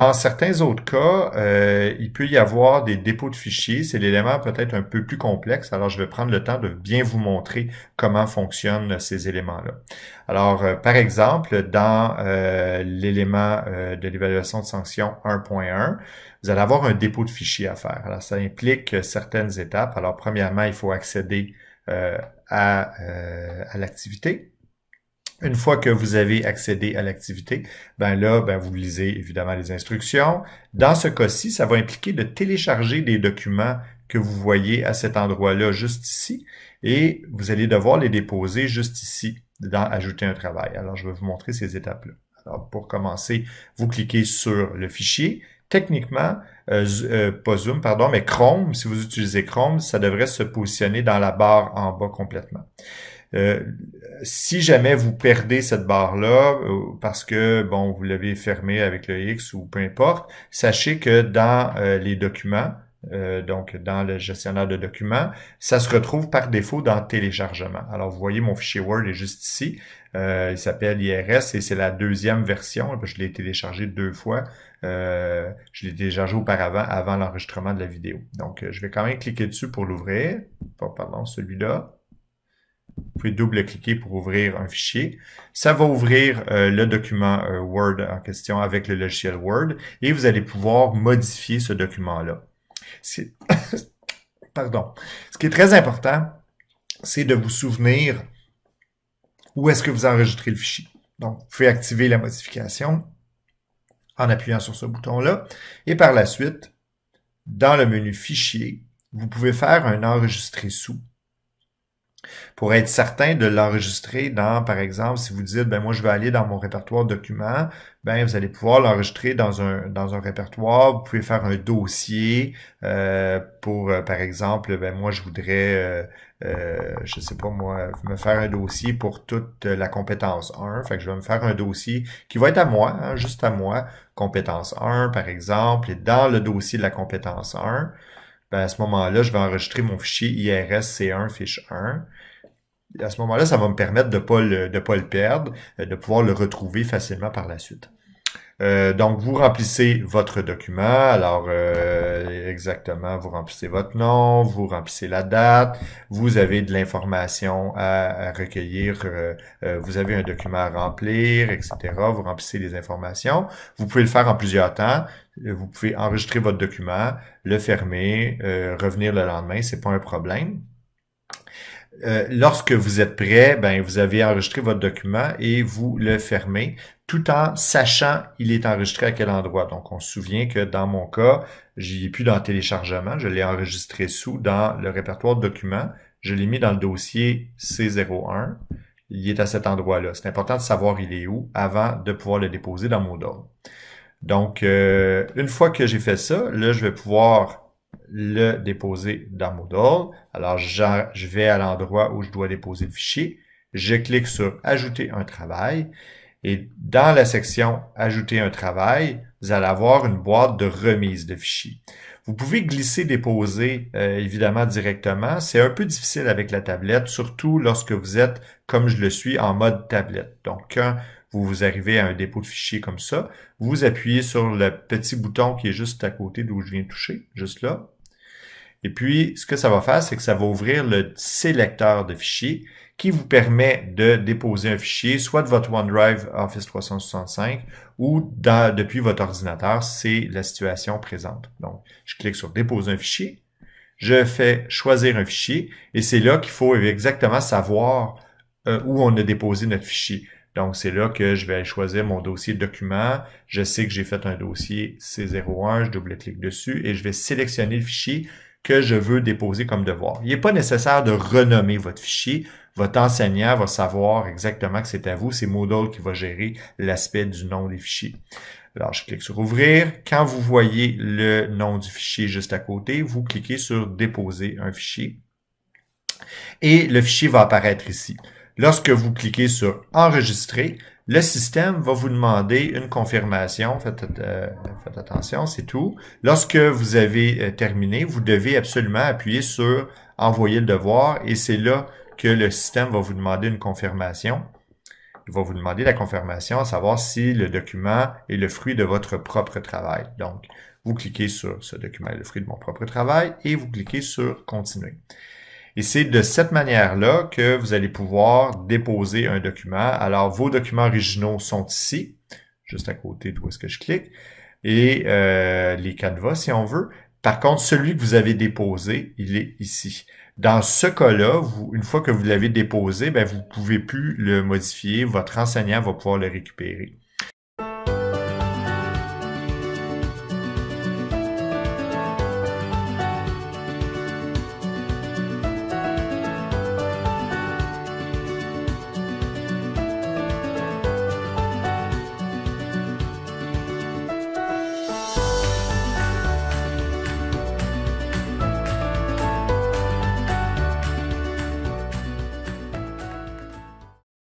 Dans certains autres cas, il peut y avoir des dépôts de fichiers. C'est l'élément peut-être un peu plus complexe. Alors, je vais prendre le temps de bien vous montrer comment fonctionnent ces éléments-là. Alors, par exemple, dans l'élément de l'évaluation de sanction 1.1, vous allez avoir un dépôt de fichiers à faire. Alors, ça implique certaines étapes. Alors, premièrement, il faut accéder à l'activité. Une fois que vous avez accédé à l'activité, vous lisez évidemment les instructions. Dans ce cas-ci, ça va impliquer de télécharger des documents que vous voyez à cet endroit-là, juste ici, et vous allez devoir les déposer juste ici, dans Ajouter un travail. Alors, je vais vous montrer ces étapes-là. Alors, pour commencer, vous cliquez sur le fichier. Techniquement, pas Zoom, pardon, mais Chrome, si vous utilisez Chrome, ça devrait se positionner dans la barre en bas complètement. Si jamais vous perdez cette barre-là, parce que, bon, vous l'avez fermée avec le X ou peu importe, sachez que dans les documents, donc dans le gestionnaire de documents, ça se retrouve par défaut dans téléchargement. Alors, vous voyez, mon fichier Word est juste ici. Il s'appelle IRS et c'est la deuxième version. Je l'ai téléchargé 2 fois. Je l'ai téléchargé auparavant, avant l'enregistrement de la vidéo. Donc, je vais quand même cliquer dessus pour l'ouvrir. Pardon, celui-là. Vous pouvez double-cliquer pour ouvrir un fichier. Ça va ouvrir le document Word en question avec le logiciel Word et vous allez pouvoir modifier ce document-là. Pardon. Ce qui est très important, c'est de vous souvenir où est-ce que vous enregistrez le fichier. Donc, vous pouvez activer la modification en appuyant sur ce bouton-là. Et par la suite, dans le menu Fichier, vous pouvez faire un enregistrer sous. Pour être certain de l'enregistrer dans, par exemple, si vous dites, moi, je vais aller dans mon répertoire documents, vous allez pouvoir l'enregistrer dans un répertoire. Vous pouvez faire un dossier pour, par exemple, moi, je voudrais, je sais pas moi, me faire un dossier pour toute la compétence 1. Fait que je vais me faire un dossier qui va être à moi, hein, juste à moi, compétence 1, par exemple, et dans le dossier de la compétence 1, à ce moment-là, je vais enregistrer mon fichier IRS-C1 fiche 1. À ce moment-là, ça va me permettre de pas le perdre, de pouvoir le retrouver facilement par la suite. Donc, vous remplissez votre document. Alors, exactement, vous remplissez votre nom, vous remplissez la date, vous avez de l'information à recueillir, vous avez un document à remplir, etc. Vous remplissez les informations. Vous pouvez le faire en plusieurs temps. Vous pouvez enregistrer votre document, le fermer, revenir le lendemain, c'est pas un problème. Lorsque vous êtes prêt, vous avez enregistré votre document et vous le fermez, tout en sachant il est enregistré à quel endroit. Donc, on se souvient que dans mon cas, j'y ai plus dans le téléchargement, je l'ai enregistré sous dans le répertoire de documents, je l'ai mis dans le dossier C01, il est à cet endroit-là. C'est important de savoir il est où avant de pouvoir le déposer dans Moodle. Donc, une fois que j'ai fait ça, là, je vais pouvoir le déposer dans Moodle. Alors, je vais à l'endroit où je dois déposer le fichier. Je clique sur « Ajouter un travail » et dans la section « Ajouter un travail », vous allez avoir une boîte de remise de fichiers. Vous pouvez glisser, déposer évidemment directement. C'est un peu difficile avec la tablette, surtout lorsque vous êtes, comme je le suis, en mode tablette. Donc, quand vous arrivez à un dépôt de fichiers comme ça, vous appuyez sur le petit bouton qui est juste à côté d'où je viens de toucher, juste là. Et puis, ce que ça va faire, c'est que ça va ouvrir le sélecteur de fichiers qui vous permet de déposer un fichier, soit de votre OneDrive Office 365 ou depuis votre ordinateur, c'est la situation présente. Donc, je clique sur « Déposer un fichier », je fais « Choisir un fichier » et c'est là qu'il faut exactement savoir où on a déposé notre fichier. Donc, c'est là que je vais aller choisir mon dossier document. Je sais que j'ai fait un dossier C01, je double-clique dessus et je vais sélectionner le fichier que je veux déposer comme devoir. Il n'est pas nécessaire de renommer votre fichier. Votre enseignant va savoir exactement que c'est à vous. C'est Moodle qui va gérer l'aspect du nom des fichiers. Alors, je clique sur « Ouvrir ». Quand vous voyez le nom du fichier juste à côté, vous cliquez sur « Déposer un fichier » et le fichier va apparaître ici. Lorsque vous cliquez sur « Enregistrer », le système va vous demander une confirmation. Faites attention, c'est tout. Lorsque vous avez terminé, vous devez absolument appuyer sur « Envoyer le devoir » et c'est là que le système va vous demander une confirmation. il va vous demander la confirmation, à savoir si le document est le fruit de votre propre travail. Donc, vous cliquez sur ce document est le fruit de mon propre travail et vous cliquez sur continuer. Et c'est de cette manière-là que vous allez pouvoir déposer un document. Alors, vos documents originaux sont ici, juste à côté d'où est-ce que je clique, et les canevas, si on veut. Par contre, celui que vous avez déposé, il est ici. Dans ce cas-là, une fois que vous l'avez déposé, ben, vous ne pouvez plus le modifier. Votre enseignant va pouvoir le récupérer.